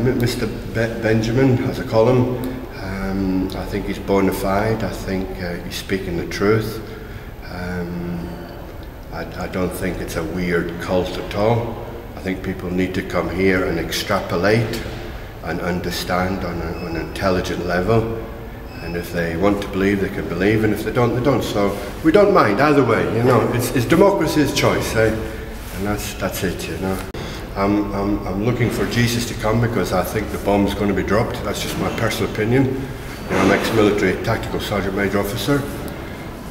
Mr. Benjamin, as I call him, I think he's bona fide. I think he's speaking the truth. I don't think it's a weird cult at all. I think people need to come here and extrapolate and understand on an intelligent level. And if they want to believe, they can believe, and if they don't, they don't. So we don't mind either way, you know. It's democracy's choice, eh? And that's it, you know. I'm looking for Jesus to come because I think the bomb's going to be dropped. That's just my personal opinion. You know, I'm ex-military tactical sergeant major officer.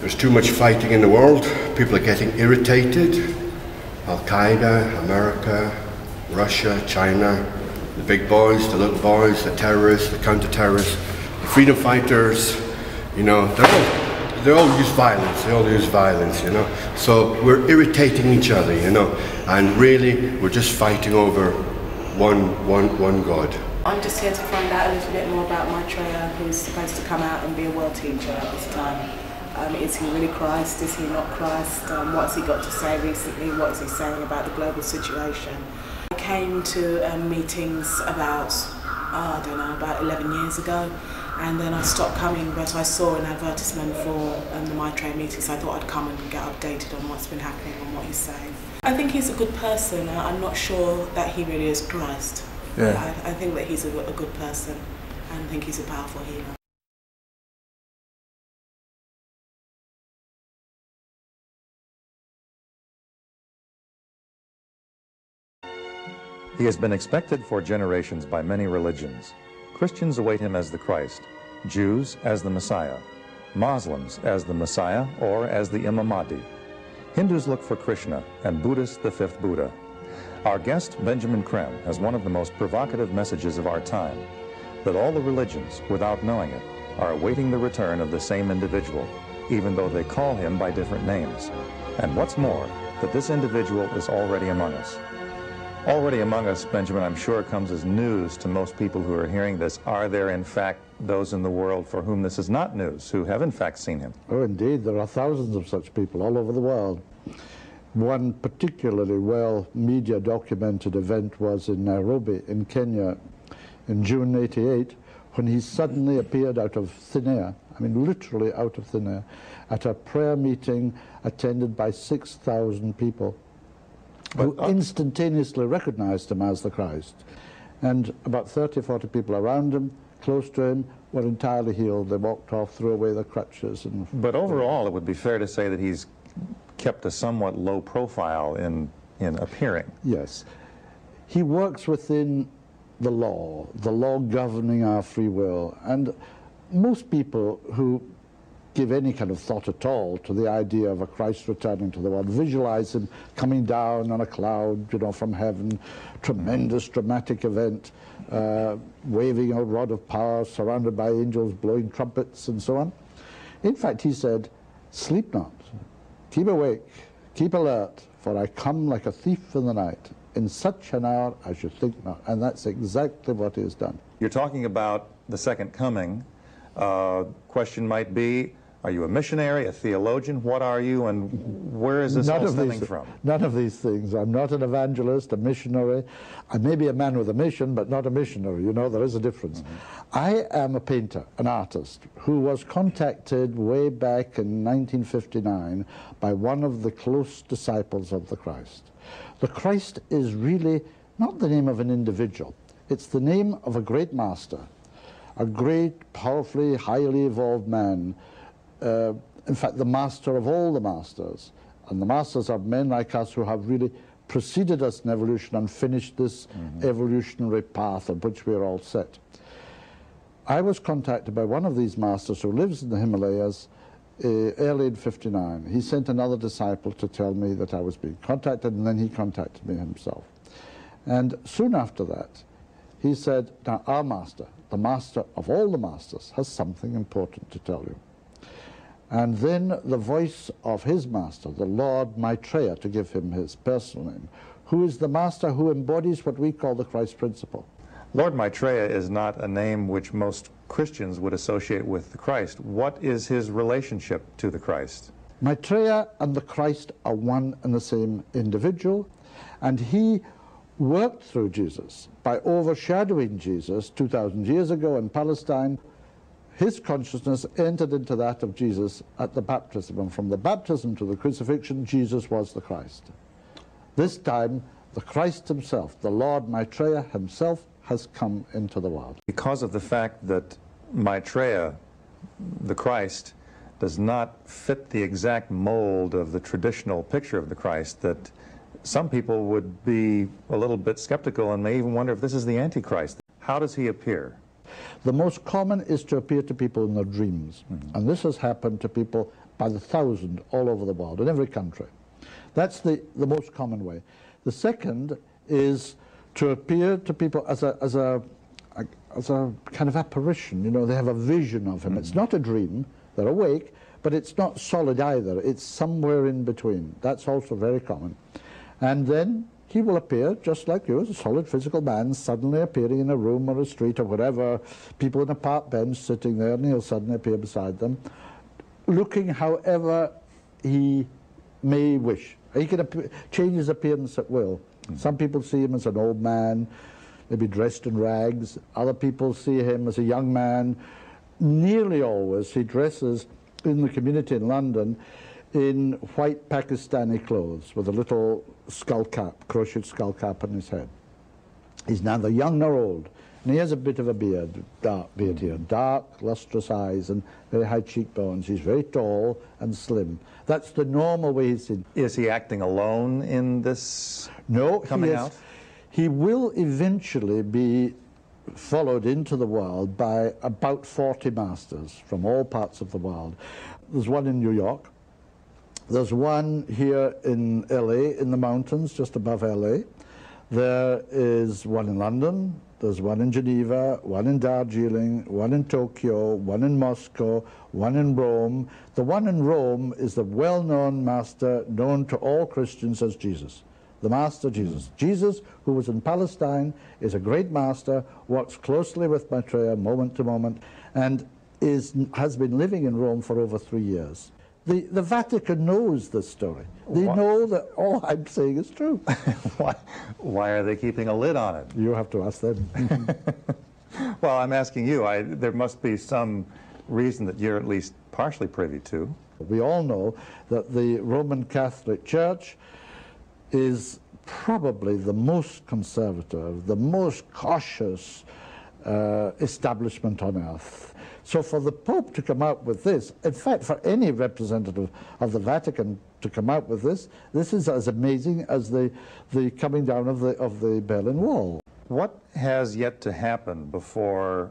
There's too much fighting in the world. People are getting irritated. Al-Qaeda, America, Russia, China, the big boys, the little boys, the terrorists, the counter-terrorists, the freedom fighters, you know, they all use violence. They all use violence, you know. So we're irritating each other, you know, and really we're just fighting over one God. I'm just here to find out a little bit more about Maitreya, who's supposed to come out and be a world teacher at this time. Is he really Christ? Is he not Christ? What's he got to say recently? What is he saying about the global situation? I came to meetings about, I don't know, about 11 years ago, and then I stopped coming, but I saw an advertisement for the Maitreya meetings. I thought I'd come and get updated on what's been happening and what he's saying. I think he's a good person. I'm not sure that he really is Christ. Yeah. I think that he's a good person, and I think he's a powerful healer. He has been expected for generations by many religions. Christians await him as the Christ, Jews as the Messiah, Muslims as the Messiah or as the Imam Mahdi. Hindus look for Krishna and Buddhists the fifth Buddha. Our guest, Benjamin Creme, has one of the most provocative messages of our time, that all the religions, without knowing it, are awaiting the return of the same individual, even though they call him by different names. And what's more, that this individual is already among us. Already among us, Benjamin, I'm sure comes as news to most people who are hearing this. Are there, in fact, those in the world for whom this is not news, who have, in fact, seen him? Oh, indeed. There are thousands of such people all over the world. One particularly well media-documented event was in Nairobi, in Kenya, in June '88, when he suddenly appeared out of thin air, I mean literally out of thin air, at a prayer meeting attended by 6,000 people. Who instantaneously recognized him as the Christ. And about 30, 40 people around him, close to him, were entirely healed. They walked off, threw away their crutches. But overall, it would be fair to say that he's kept a somewhat low profile in appearing. Yes. He works within the law governing our free will. And most people who give any kind of thought at all to the idea of a Christ returning to the world, visualize him coming down on a cloud, you know, from heaven, tremendous dramatic event, waving a rod of power, surrounded by angels blowing trumpets and so on. In fact, he said, sleep not, keep awake, keep alert, for I come like a thief in the night, in such an hour as you think not. And that's exactly what he has done. You're talking about the second coming. Question might be, are you a missionary, a theologian? What are you, and where is this all stemming from? None of these things. I'm not an evangelist, a missionary. I may be a man with a mission, but not a missionary. You know, there is a difference. I am a painter, an artist, who was contacted way back in 1959 by one of the close disciples of the Christ. The Christ is really not the name of an individual. It's the name of a great master, a great, powerfully, highly evolved man. In fact, the master of all the masters. And the masters are men like us who have really preceded us in evolution and finished this evolutionary path on which we are all set. I was contacted by one of these masters who lives in the Himalayas early in '59. He sent another disciple to tell me that I was being contacted, and then he contacted me himself. And soon after that, he said, now our master, the master of all the masters, has something important to tell you. And then the voice of his master, the Lord Maitreya, to give him his personal name, who is the master who embodies what we call the Christ principle. Lord Maitreya is not a name which most Christians would associate with the Christ. What is his relationship to the Christ? Maitreya and the Christ are one and the same individual, and he worked through Jesus by overshadowing Jesus 2,000 years ago in Palestine. His consciousness entered into that of Jesus at the baptism, and from the baptism to the crucifixion, Jesus was the Christ. This time, the Christ himself, the Lord Maitreya himself, has come into the world. Because of the fact that Maitreya, the Christ, does not fit the exact mold of the traditional picture of the Christ, that some people would be a little bit skeptical and may even wonder if this is the Antichrist. How does he appear? The most common is to appear to people in their dreams. And this has happened to people by the thousand all over the world, in every country. That's the most common way. The second is to appear to people as a kind of apparition. You know, they have a vision of him. It's not a dream, they're awake, but it's not solid either. It's somewhere in between. That's also very common. And then he will appear just like you, as a solid physical man, suddenly appearing in a room or a street or whatever, people in a park bench sitting there, and he'll suddenly appear beside them, looking however he may wish. He can change his appearance at will. Some people see him as an old man, maybe dressed in rags. Other people see him as a young man. Nearly always he dresses in the community in London in white Pakistani clothes with a little skull cap, crocheted skull cap on his head. He's neither young nor old, and he has a bit of a beard, dark beard here, dark, lustrous eyes and very high cheekbones. He's very tall and slim. That's the normal way he's seen. Is he acting alone in this coming out? He will eventually be followed into the world by about 40 masters from all parts of the world. There's one in New York. There's one here in LA, in the mountains, just above LA. There is one in London, there's one in Geneva, one in Darjeeling, one in Tokyo, one in Moscow, one in Rome. The one in Rome is the well-known master known to all Christians as Jesus, the Master Jesus. Jesus, who was in Palestine, is a great master, works closely with Maitreya moment to moment, and has been living in Rome for over 3 years. The Vatican knows this story. They know that all I'm saying is true. Why are they keeping a lid on it? You have to ask them. Well, I'm asking you. There must be some reason that you're at least partially privy to. We all know that the Roman Catholic Church is probably the most conservative, the most cautious establishment on earth. So for the Pope to come out with this, in fact, for any representative of the Vatican to come out with this is as amazing as the coming down of the Berlin Wall. What has yet to happen before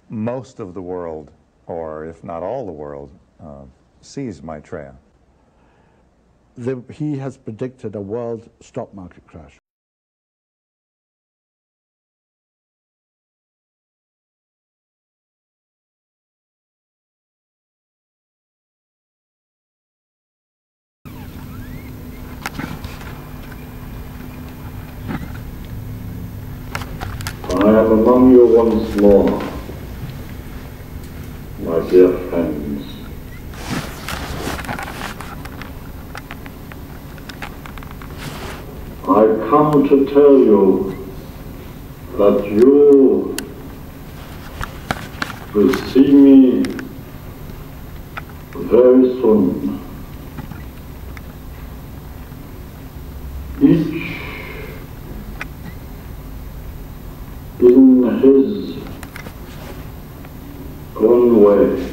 most of the world, or if not all the world, sees Maitreya? He has predicted a world stock market crash. I am among you once more, my dear friends. I come to tell you that you will see me very soon. Each in his own way.